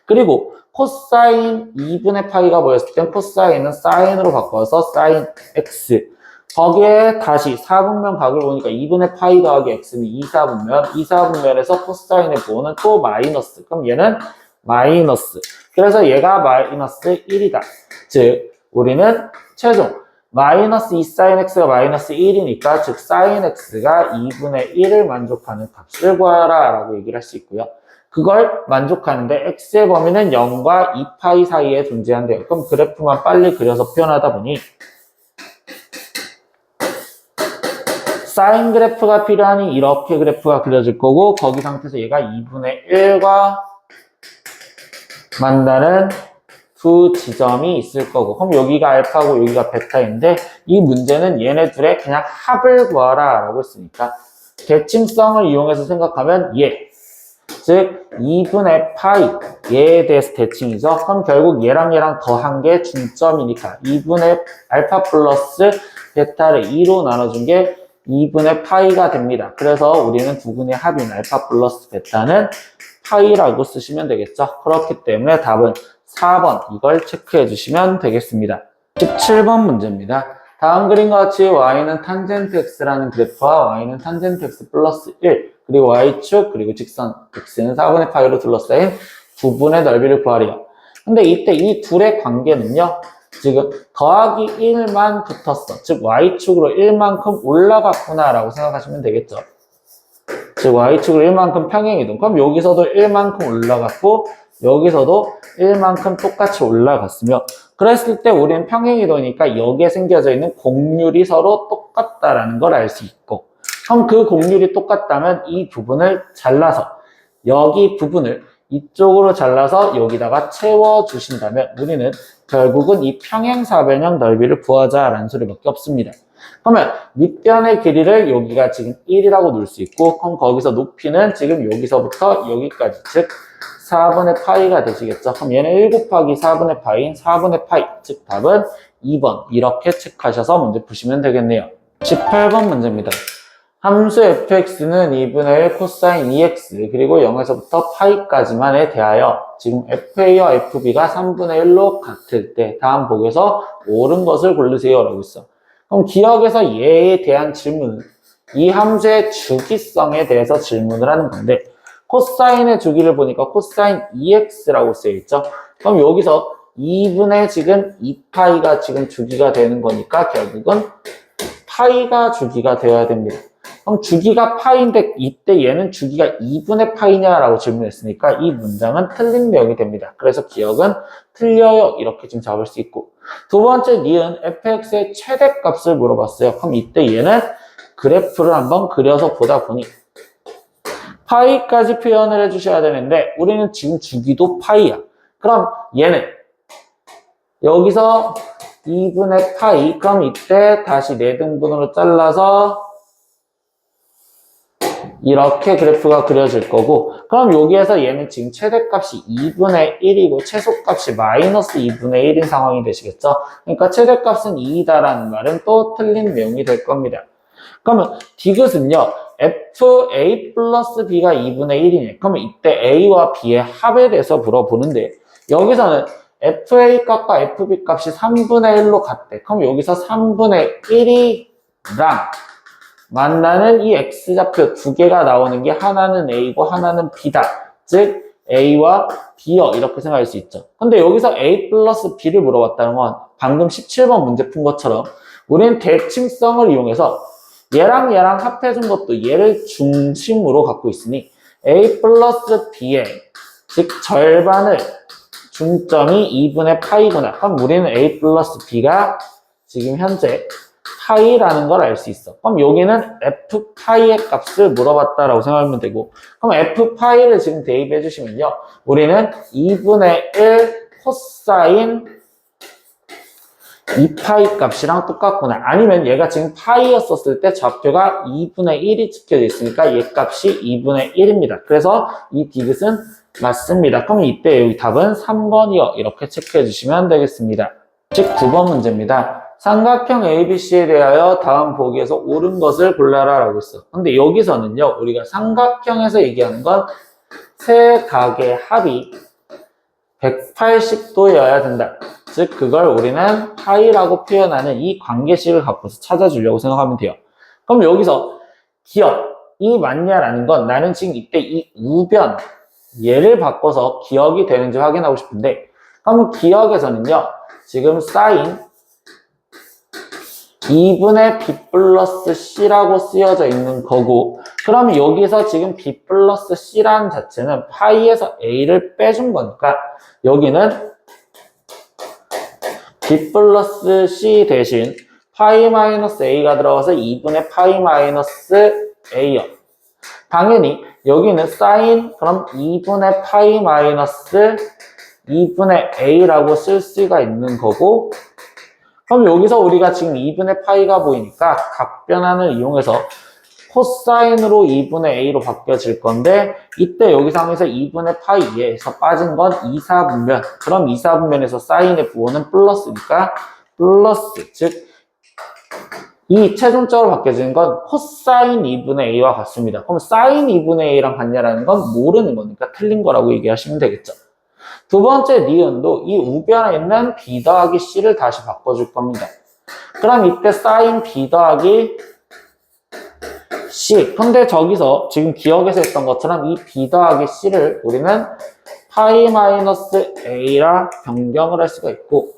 그리고 코사인 2분의 파이가 보였을 땐 코사인은 사인으로 바꿔서 sin x 거기에 다시 4분면 각을 보니까 2분의 파이 더하기 x는 2, 4분면 2, 4분면에서 코사인의 부호는 또 마이너스, 그럼 얘는 마이너스, 그래서 얘가 마이너스 1이다. 즉 우리는 최종 마이너스 2sin x가 마이너스 1이니까 즉 sin x가 2분의 1을 만족하는 값을 구하라 라고 얘기를 할 수 있고요. 그걸 만족하는데 x의 범위는 0과 2파이 사이에 존재한대요. 그럼 그래프만 빨리 그려서 표현하다 보니 사인 그래프가 필요하니 이렇게 그래프가 그려질 거고, 거기 상태에서 얘가 2분의 1과 만나는 두 지점이 있을 거고, 그럼 여기가 알파고 여기가 베타인데 이 문제는 얘네 둘의 그냥 합을 구하라 라고 했으니까 대칭성을 이용해서 생각하면 즉 2분의 파이 얘에 대해서 대칭이죠. 그럼 결국 얘랑 얘랑 더한 게 중점이니까 2분의 알파 플러스 베타를 2로 나눠준 게 2분의 파이가 됩니다. 그래서 우리는 두근의 합인 알파 플러스 베타는 파이라고 쓰시면 되겠죠. 그렇기 때문에 답은 4번 이걸 체크해 주시면 되겠습니다. 17번 문제입니다. 다음 그림과 같이 y는 탄젠트 x라는 그래프와 y는 탄젠트 x 플러스 1 그리고 y축 그리고 직선 x는 4분의 파이로 둘러싸인 두 분의 넓이를 구하래요. 근데 이때 이 둘의 관계는요 지금 더하기 1만 붙었어. 즉 y축으로 1만큼 올라갔구나 라고 생각하시면 되겠죠. 즉 y축으로 1만큼 평행이동. 그럼 여기서도 1만큼 올라갔고 여기서도 1만큼 똑같이 올라갔으며, 그랬을 때 우리는 평행이동이니까 여기에 생겨져 있는 곡률이 서로 똑같다라는 걸 알 수 있고, 그럼 그 곡률이 똑같다면 이 부분을 잘라서 여기 부분을 이쪽으로 잘라서 여기다가 채워주신다면 우리는 결국은 이 평행사변형 넓이를 구하자라는 소리밖에 없습니다. 그러면 밑변의 길이를 여기가 지금 1이라고 놓을 수 있고, 그럼 거기서 높이는 지금 여기서부터 여기까지, 즉 4분의 파이가 되시겠죠. 그럼 얘는 1 곱하기 4분의 파이인 4분의 파이, 즉 답은 2번 이렇게 체크하셔서 문제 푸시면 되겠네요. 18번 문제입니다. 함수 fx는 2분의 1 코사인 2x 그리고 0에서부터 파이까지만에 대하여 지금 fa와 fb가 3분의 1로 같을 때 다음 보기에서 옳은 것을 고르세요 라고 있어. 그럼 기억에서 얘에 대한 질문은 이 함수의 주기성에 대해서 질문을 하는 건데, 코사인의 주기를 보니까 코사인 2x라고 쓰여있죠. 그럼 여기서 2분의 지금 2파이가 지금 주기가 되는 거니까 결국은 파이가 주기가 되어야 됩니다. 그럼 주기가 파인데 이때 얘는 주기가 2분의 파이냐라고 질문했으니까 이 문장은 틀린 내용이 됩니다. 그래서 기억은 틀려요 이렇게 지금 잡을 수 있고, 두 번째 니은 fx의 최대값을 물어봤어요. 그럼 이때 얘는 그래프를 한번 그려서 보다 보니 파이까지 표현을 해주셔야 되는데 우리는 지금 주기도 파이야. 그럼 얘는 여기서 2분의 파이, 그럼 이때 다시 4등분으로 잘라서 이렇게 그래프가 그려질 거고, 그럼 여기에서 얘는 지금 최대값이 2분의 1이고 최소값이 마이너스 2분의 1인 상황이 되시겠죠? 그러니까 최대값은 2다라는 말은 또 틀린 내용이 될 겁니다. 그러면 디귿은요, fa 플러스 b가 2분의 1이네. 그러면 이때 a와 b의 합에 대해서 물어보는데, 여기서는 fa 값과 fb 값이 3분의 1로 같대. 그럼 여기서 3분의 1이랑 만나는 이 x좌표 두 개가 나오는 게 하나는 a고 하나는 b다. 즉 a와 b요 이렇게 생각할 수 있죠. 근데 여기서 a 플러스 b를 물어봤다는 건 방금 17번 문제 푼 것처럼 우리는 대칭성을 이용해서 얘랑 얘랑 합해준 것도 얘를 중심으로 갖고 있으니 a 플러스 b의 즉 절반을 중점이 2분의 파이구나. 그럼 우리는 a 플러스 b가 지금 현재 파이라는 걸 알 수 있어. 그럼 여기는 f 파이의 값을 물어봤다라고 생각하면 되고, 그럼 f 파이를 지금 대입해 주시면요, 우리는 2분의 1 코사인 2파이 값이랑 똑같구나. 아니면 얘가 지금 파이였었을 때 좌표가 2분의 1이 찍혀져 있으니까 얘 값이 2분의 1입니다. 그래서 이 디귿은 맞습니다. 그럼 이때 여기 답은 3번이요. 이렇게 체크해 주시면 되겠습니다. 즉 9번 문제입니다. 삼각형 ABC에 대하여 다음 보기에서 옳은 것을 골라라 라고 했어. 근데 여기서는요, 우리가 삼각형에서 얘기하는 건 세 각의 합이 180도여야 된다. 즉 그걸 우리는 파이라고 표현하는 이 관계식을 갖고서 찾아주려고 생각하면 돼요. 그럼 여기서 기억이 맞냐라는 건 나는 지금 이때 이 우변 얘를 바꿔서 기억이 되는지 확인하고 싶은데, 그럼 기억에서는요, 지금 사인 2분의 b 플러스 c라고 쓰여져 있는 거고, 그럼 여기서 지금 b 플러스 c라는 자체는 파이에서 a를 빼준 거니까 여기는 b 플러스 c 대신 파이 마이너스 a가 들어가서 2분의 파이 마이너스 a요. 당연히 여기는 사인 그럼 2분의 파이 마이너스 2분의 a라고 쓸 수가 있는 거고, 그럼 여기서 우리가 지금 2분의 파이가 보이니까 각변환을 이용해서 코사인으로 2분의 a로 바뀌어질 건데, 이때 여기 상에서 2분의 파이에서 빠진 건 2, 4분면, 그럼 2, 4분면에서 사인의 부호는 플러스니까 플러스, 즉 이 최종적으로 바뀌어지는 건 코사인 2분의 a와 같습니다. 그럼 사인 2분의 a랑 같냐라는 건 모르는 거니까 틀린 거라고 얘기하시면 되겠죠. 두 번째 니은도 이 우변에 있는 b 더하기 c를 다시 바꿔줄 겁니다. 그럼 이때 사인 b 더하기 c. 근데 저기서 지금 기억에서 했던 것처럼 이 b 더하기 c를 우리는 파이 마이너스 a라 변경을 할 수가 있고,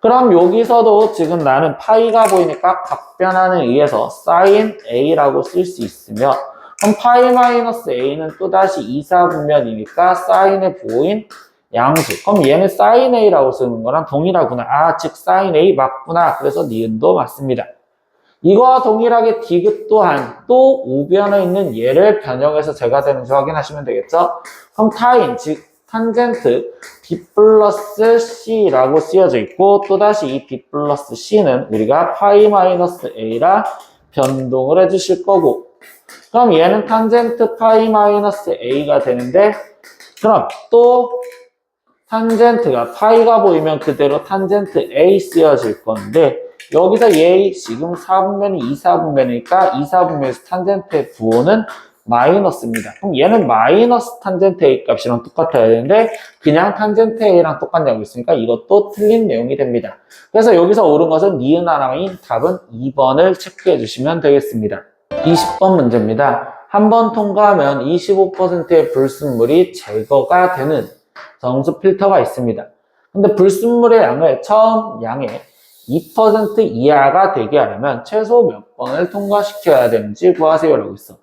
그럼 여기서도 지금 나는 파이가 보이니까 각변환에 의해서 sin a라고 쓸 수 있으며, 그럼 파이 마이너스 a는 또다시 이사분면이니까 사인의 부호인 양수. 그럼 얘는 sin a라고 쓰는 거랑 동일하구나. 아, 즉 sin a 맞구나. 그래서 니은도 맞습니다. 이거와 동일하게 디귿 또한 또 우변에 있는 얘를 변형해서 제가 되는지 확인하시면 되겠죠? 그럼 타인, 즉 탄젠트 b 플러스 c라고 쓰여져 있고, 또다시 이 b 플러스 c는 우리가 파이 마이너스 a라 변동을 해주실 거고, 그럼 얘는 탄젠트 파이 마이너스 a가 되는데, 그럼 또 탄젠트가 파이가 보이면 그대로 탄젠트 a 쓰여질 건데, 여기서 얘 지금 4분면이 2사분면이니까 2사분면에서 탄젠트의 부호는 마이너스입니다. 그럼 얘는 마이너스 탄젠트 a 값이랑 똑같아야 되는데 그냥 탄젠트 a랑 똑같냐고 있으니까 이것도 틀린 내용이 됩니다. 그래서 여기서 옳은 것은 니은 하나인 답은 2번을 체크해 주시면 되겠습니다. 20번 문제입니다. 한 번 통과하면 25%의 불순물이 제거가 되는 정수 필터가 있습니다. 근데 불순물의 양을 처음 양의 2% 이하가 되게 하려면 최소 몇 번을 통과시켜야 되는지 구하세요 라고 있어.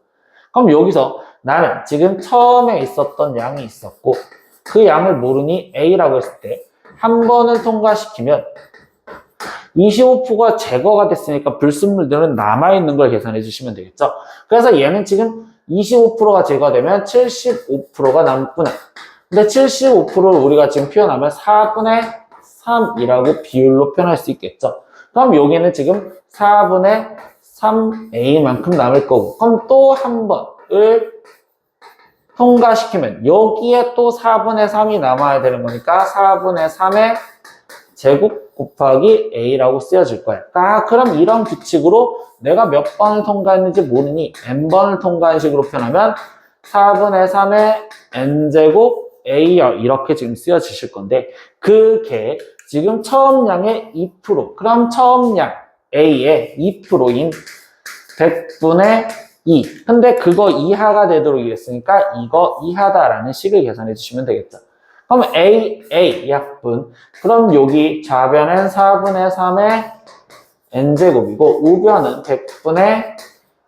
그럼 여기서 나는 지금 처음에 있었던 양이 있었고 그 양을 모르니 A라고 했을 때 한 번을 통과시키면 25%가 제거가 됐으니까 불순물들은 남아있는 걸 계산해 주시면 되겠죠. 그래서 얘는 지금 25%가 제거되면 75%가 남구나. 근데 75%를 우리가 지금 표현하면 4분의 3이라고 비율로 표현할 수 있겠죠. 그럼 여기는 지금 4분의 3a만큼 남을 거고, 그럼 또 한 번을 통과시키면 여기에 또 4분의 3이 남아야 되는 거니까 4분의 3의 제곱 곱하기 a라고 쓰여질 거야. 아, 그럼 이런 규칙으로 내가 몇 번을 통과했는지 모르니 n번을 통과한 식으로 표현하면 4분의 3의 n제곱 a요. 이렇게 지금 쓰여지실 건데, 그게 지금 처음 양의 2%, 그럼 처음 양 a의 2%인 100분의 2. 근데 그거 이하가 되도록 이랬으니까 이거 이하다라는 식을 계산해 주시면 되겠죠. 그럼 a 약분. 그럼 여기 좌변은 4분의 3의 n제곱이고 우변은 100분의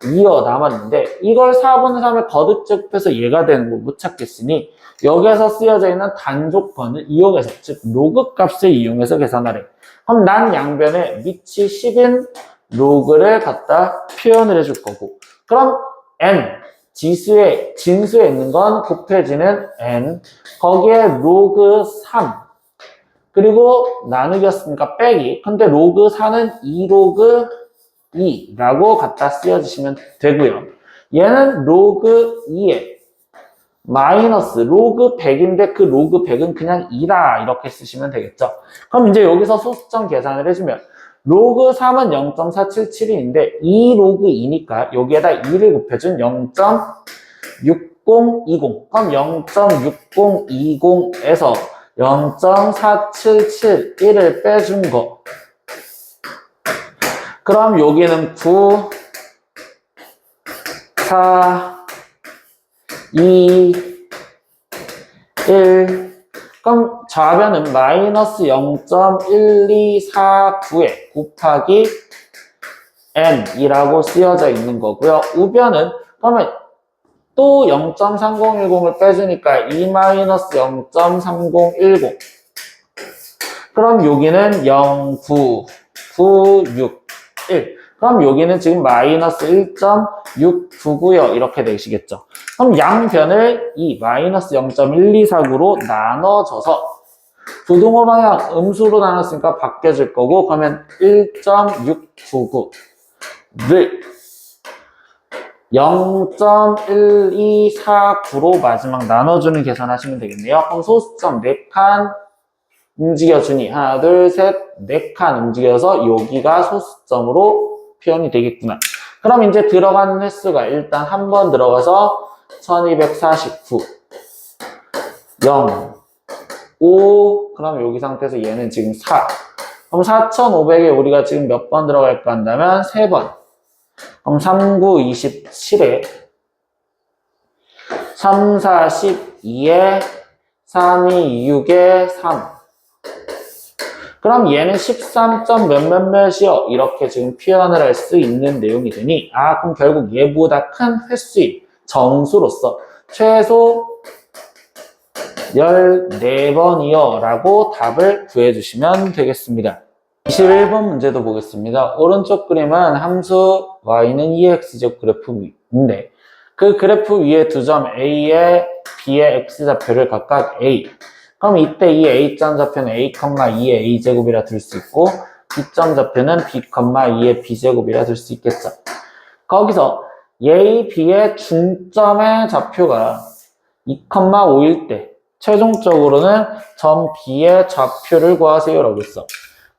2여 남았는데, 이걸 4분의 3의 거듭제곱해서 얘가 되는 거 못 찾겠으니 여기에서 쓰여져 있는 단조건을 이용해서, 즉 로그 값을 이용해서 계산하래. 그럼 난 양변에 밑이 10인 로그를 갖다 표현을 해줄 거고, 그럼 n 지수에 진수에 있는 건 곱해지는 n, 거기에 로그 3 그리고 나누기였으니까 빼기, 근데 로그 4는 2로그 2라고 갖다 쓰여주시면 되고요. 얘는 로그 2에 마이너스 로그 100인데 그 로그 100은 그냥 2라 이렇게 쓰시면 되겠죠. 그럼 이제 여기서 소수점 계산을 해주면 로그 3은 0.477인데 2 로그 2니까 여기에다 2를 곱해준 0.6020. 그럼 0.6020에서 0.4771을 빼준 거. 그럼 여기는 9, 4, 2, 1. 그럼 좌변은 마이너스 0.1249에 곱하기 n이라고 쓰여져 있는 거고요. 우변은 그러면 또 0.3010을 빼주니까 2 마이너스 0.3010. 그럼 여기는 0, 9, 9, 6, 1. 그럼 여기는 지금 마이너스 1.699요. 이렇게 되시겠죠. 그럼 양변을 이 마이너스 0.1249로 나눠져서 부등호 방향 음수로 나눴으니까 바뀌어질 거고, 그러면 1.699를 0.1249로 마지막 나눠주는 계산하시면 되겠네요. 그럼 소수점 4칸 움직여주니 하나, 둘, 셋, 4칸 움직여서 여기가 소수점으로 표현이 되겠구나. 그럼 이제 들어가는 횟수가 일단 한 번 들어가서 1249, 0, 5, 그럼 여기 상태에서 얘는 지금 4. 그럼 4500에 우리가 지금 몇 번 들어갈까 한다면 3번. 그럼 3, 9, 27에 3, 4, 12에 3, 2, 6에 3. 그럼 얘는 13점 몇몇몇이요. 이렇게 지금 표현을 할 수 있는 내용이 되니, 그럼 결국 얘보다 큰 횟수인 정수로서 최소 14번이요. 라고 답을 구해주시면 되겠습니다. 21번 문제도 보겠습니다. 오른쪽 그림은 함수 y는 2x제곱 그래프인데 그 그래프 위에 두 점 a에 b의 x좌표를 각각 a. 그럼 이때 이 a점 좌표는 a, 2의 a제곱이라 둘 수 있고 b점 좌표는 b, 2의 b제곱이라 둘 수 있겠죠. 거기서 a, b의 중점의 좌표가 2, 5일 때 최종적으로는 점 b의 좌표를 구하세요라고 했어.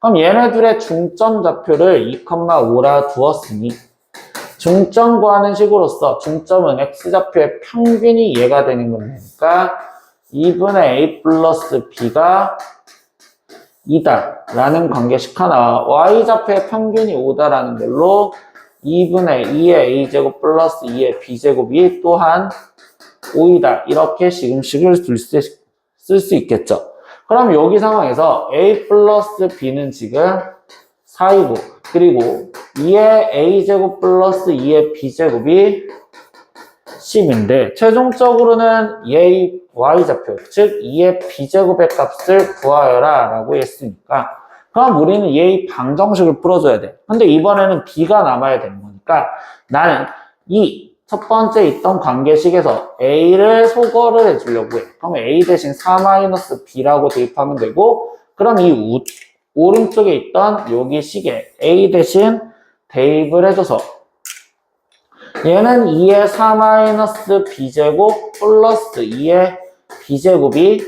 그럼 얘네들의 중점 좌표를 2, 5라 두었으니 중점 구하는 식으로서 중점은 x좌표의 평균이 얘가 되는 거니까 2분의 a 플러스 b가 2다 라는 관계식 하나, y좌표의 평균이 5다라는 걸로 2분의 2의 a제곱 플러스 2의 b제곱이 또한 5이다 이렇게 시금식을 쓸 수 있겠죠. 그럼 여기 상황에서 a 플러스 b는 지금 4이고 그리고 2의 a제곱 플러스 2의 b제곱이 10인데 최종적으로는 얘의 y좌표 즉 2의 b제곱의 값을 구하여라 라고 했으니까 그럼 우리는 얘의 방정식을 풀어줘야 돼. 근데 이번에는 b가 남아야 되는 거니까 나는 이 첫 번째 있던 관계식에서 a를 소거를 해주려고 해. 그럼 a 대신 4-b라고 대입하면 되고 그럼 이 오른쪽에 있던 여기 식에 a 대신 대입을 해줘서 얘는 2의 4-b제곱 플러스 2의 b제곱이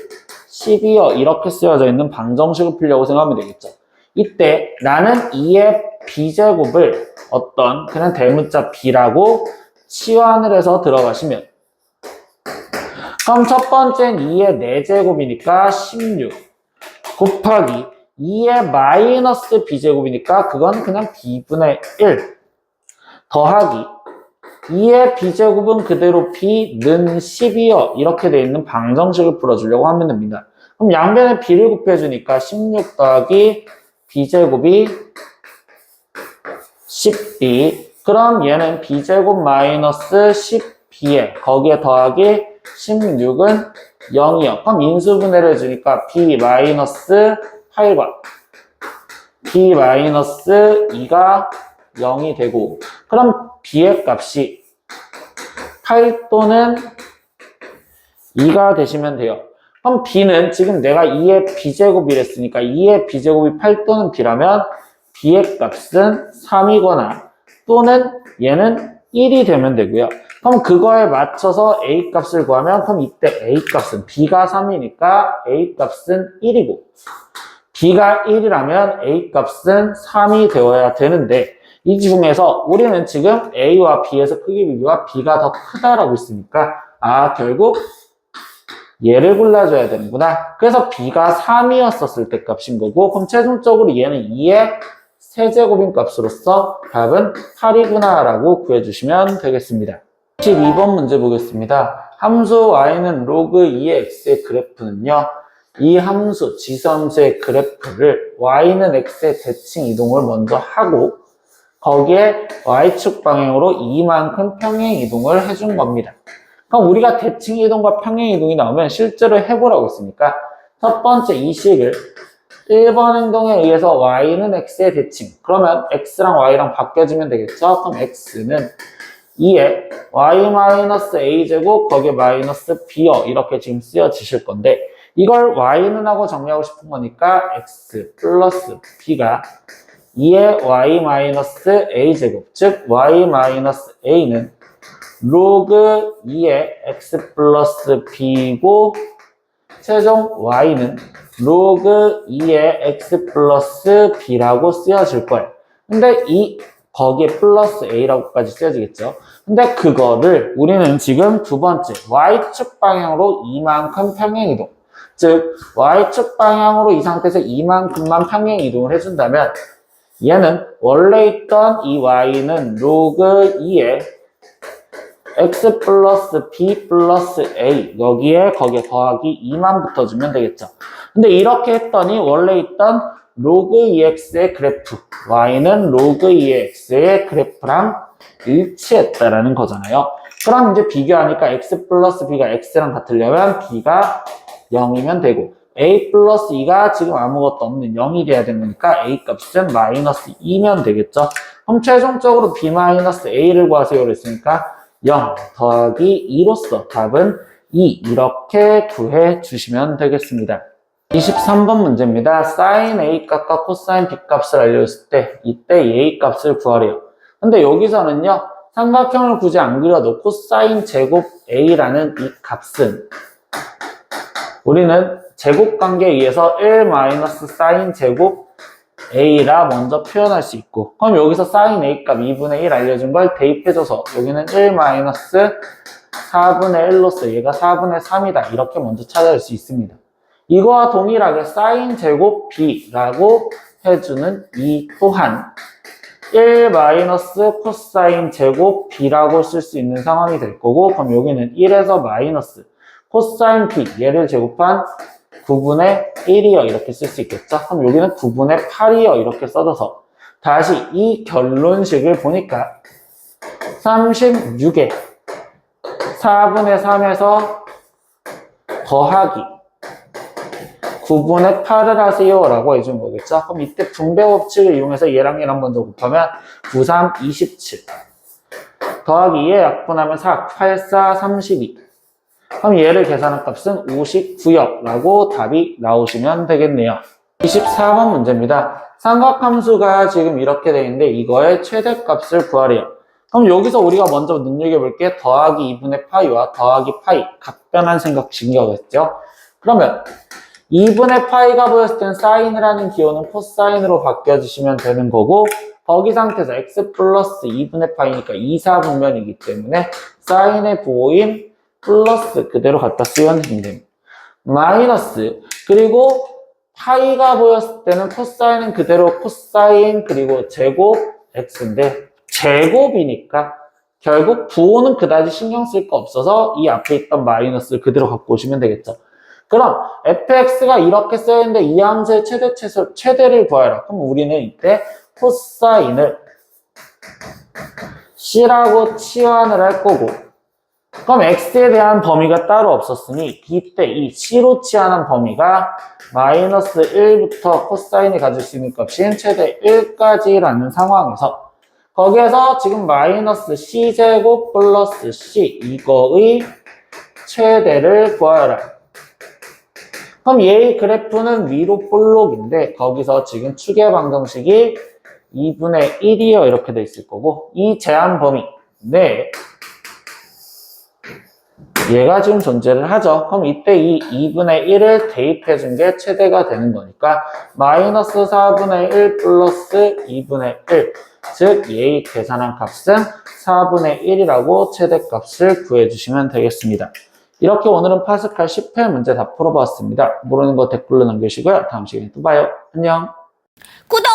10이요 이렇게 쓰여져 있는 방정식을 풀려고 생각하면 되겠죠. 이때 나는 2의 b제곱을 어떤 그냥 대문자 b라고 치환을 해서 들어가시면 그럼 첫 번째는 2의 4제곱이니까 16 곱하기 2의 마이너스 b제곱이니까 그건 그냥 b분의 1 더하기 2의 b제곱은 그대로 b는 10이요 이렇게 되어 있는 방정식을 풀어주려고 하면 됩니다. 그럼 양변에 b를 곱해주니까 16 더하기 b제곱이 10b 그럼 얘는 b제곱 마이너스 10b에 거기에 더하기 16은 0이요. 그럼 인수분해를 해주니까 b 마이너스 8과 b 마이너스 2가 0이 되고 그럼 b의 값이 8 또는 2가 되시면 돼요. 그럼 b는 지금 내가 2의 b제곱이랬으니까 2의 b제곱이 8 또는 b라면 b의 값은 3이거나 또는 얘는 1이 되면 되고요. 그럼 그거에 맞춰서 a 값을 구하면 그럼 이때 a 값은 b가 3이니까 a 값은 1이고 b가 1이라면 a 값은 3이 되어야 되는데 이 중에서 우리는 지금 a와 b에서 크기 비교가 b가 더 크다라고 했으니까 결국 얘를 골라줘야 되는구나. 그래서 b가 3이었었을 때 값인 거고 그럼 최종적으로 얘는 2의 세제곱인 값으로서 답은 8이구나 라고 구해주시면 되겠습니다. 12번 문제 보겠습니다. 함수 y는 로그 2의 x의 그래프는요. 이 함수 지수함수의 그래프를 y는 x의 대칭 이동을 먼저 하고 거기에 y축 방향으로 이만큼 평행 이동을 해준 겁니다. 그럼 우리가 대칭 이동과 평행 이동이 나오면 실제로 해보라고 했으니까 첫 번째 이 식을 1번 행동에 의해서 y는 x의 대칭 그러면 x랑 y랑 바뀌어주면 되겠죠. 그럼 x는 2에 y-a제곱 거기에 마이너스 b요 이렇게 지금 쓰여지실 건데 이걸 y는 하고 정리하고 싶은 거니까 x 플러스 b가 2의 y-a제곱 즉 y-a는 로그 2의 x 플러스 b고 최종 y는 로그 2의 x 플러스 b라고 쓰여질 거예요. 근데 거기에 플러스 a라고까지 쓰여지겠죠. 근데 그거를 우리는 지금 두 번째 y축 방향으로 이만큼 평행 이동 즉 y축 방향으로 이 상태에서 이만큼만 평행 이동을 해준다면 얘는 원래 있던 이 y는 로그 2의 x 플러스 b 플러스 a 거기에 더하기 2만 붙어주면 되겠죠. 근데 이렇게 했더니 원래 있던 로그 EX의 그래프, Y는 로그 EX의 그래프랑 일치했다라는 거잖아요. 그럼 이제 비교하니까 X 플러스 B가 X랑 같으려면 B가 0이면 되고, A 플러스 2가 지금 아무것도 없는 0이 돼야 되니까 A 값은 마이너스 2면 되겠죠. 그럼 최종적으로 B 마이너스 A를 구하세요 그랬으니까 0 더하기 2로서 답은 2 이렇게 구해 주시면 되겠습니다. 23번 문제입니다. 사인 A 값과 코사인 B 값을 알려줬을 때 이때 A 값을 구하래요. 근데 여기서는요, 삼각형을 굳이 안 그려도 코사인 제곱 A라는 이 값은 우리는 제곱관계에 의해서 1 마이너스 사인 제곱 A라 먼저 표현할 수 있고, 그럼 여기서 사인 A 값 2분의 1 알려준 걸 대입해줘서 여기는 1 마이너스 4분의 1로서 얘가 4분의 3이다 이렇게 먼저 찾아낼 수 있습니다. 이거와 동일하게 사인 제곱 B라고 해주는 이 또한 1 마이너스 코사인 제곱 B라고 쓸 수 있는 상황이 될 거고, 그럼 여기는 1에서 마이너스 코사인 B 얘를 제곱한 9분의 1이요 이렇게 쓸 수 있겠죠. 그럼 여기는 9분의 8이요 이렇게 써줘서 다시 이 결론식을 보니까 36에 4분의 3에서 더하기 9분의 8을 하세요 라고 해준 거겠죠. 그럼 이때 분배 법칙을 이용해서 얘랑 얘랑 먼저 곱하면 9, 3, 27 더하기 2에 약분하면 4, 8, 4, 32 그럼 얘를 계산한 값은 59요 라고 답이 나오시면 되겠네요. 24번 문제입니다. 삼각함수가 지금 이렇게 되어 있는데 이거의 최대값을 구하래요. 그럼 여기서 우리가 먼저 눈여겨볼 게 더하기 2분의 파이와 더하기 파이 각변한 생각 신경했죠. 그러면 2분의 파이가 보였을 땐 사인을 하는 기호는 코사인으로 바뀌어주시면 되는 거고, 거기 상태에서 x 플러스 2분의 파이니까 2사분면이기 때문에 사인의 부호인 플러스 그대로 갖다 쓰면 됩니다. 마이너스, 그리고 파이가 보였을 때는 코사인은 그대로 코사인 그리고 제곱 x인데 제곱이니까 결국 부호는 그다지 신경 쓸 거 없어서 이 앞에 있던 마이너스를 그대로 갖고 오시면 되겠죠. 그럼 fx가 이렇게 써있는데 이 함수의 최대를 구하라. 그럼 우리는 이때 코사인을 c라고 치환을 할 거고, 그럼 x에 대한 범위가 따로 없었으니 이때 이 c로 치환한 범위가 마이너스 1부터 코사인이 가질 수 있는 값인 최대 1까지라는 상황에서 거기에서 지금 마이너스 c제곱 플러스 c 이거의 최대를 구하여라. 그럼 얘의 그래프는 위로 볼록인데 거기서 지금 추계 방정식이 2분의 1이요 이렇게 돼 있을 거고, 이 제한 범위 네 얘가 지금 존재를 하죠. 그럼 이때 이 2분의 1을 대입해 준 게 최대가 되는 거니까 마이너스 4분의 1 플러스 2분의 1, 즉 얘의 계산한 값은 4분의 1이라고 최대값을 구해주시면 되겠습니다. 이렇게 오늘은 파스칼 10회 문제 다 풀어봤습니다. 모르는 거 댓글로 남겨주시고요. 다음 시간에 또 봐요. 안녕. 구독!